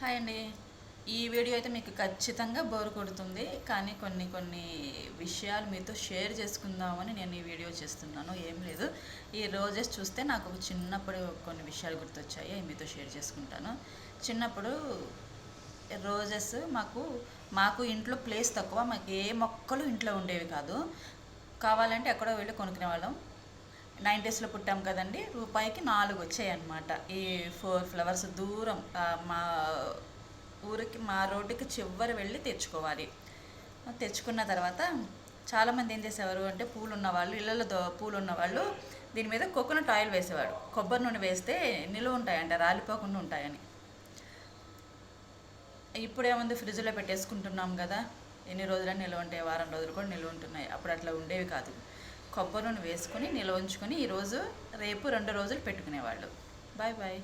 Hi అండి. ఈ video అయితే మీకు ఖచ్చితంగా బోర్ కొడుతుంది. కానీ కొన్ని విషయాలు మీతో షేర్ చేసుకుందామని నేను ఈ వీడియో చేస్తున్నాను. ఏం లేదు, ఈ రోజెస్ చూస్తే నాకు చిన్నప్పుడు కొన్ని విషయాలు గుర్తొచ్చాయి, అవి మీతో షేర్ చేసుకుంటాను. చిన్నప్పుడు రోజెస్ మాకు ఇంట్లో ప్లేస్ తక్కువ, మాకు ఏ మొక్కలు ఇంట్లో ఉండేవి కాదు. కావాలంటే ఎక్కడో వెళ్ళి కొనుక్కునే వాళ్ళం. 90స్లో పుట్టాం కదండి, రూపాయికి 4 వచ్చాయి అన్నమాట. ఈ 4 ఫ్లవర్స్ దూరం మా ఊరికి, మా రోడ్డుకి చివరి వెళ్ళి తెచ్చుకోవాలి. తెచ్చుకున్న తర్వాత చాలామంది ఏం చేసేవారు అంటే, పూలు ఉన్నవాళ్ళు, ఇళ్ళలో పూలు ఉన్నవాళ్ళు దీని మీద కోకోనట్ ఆయిల్ వేసేవాడు. కొబ్బరి నూనె వేస్తే నిలువ ఉంటాయంట, రాలిపోకుండా ఉంటాయని. ఇప్పుడేముంది, ఫ్రిడ్జ్లో పెట్టేసుకుంటున్నాం కదా, ఎన్ని రోజులని నిల్వ ఉంటాయి, వారం రోజులు కూడా నిల్వ ఉంటున్నాయి. అప్పుడు అట్లా ఉండేవి కాదు. కొబ్బరి నూనె వేసుకొని నిల్వ ఉంచుకొని ఈరోజు రేపు 2 రోజులు పెట్టుకునేవాళ్ళు. Bye bye.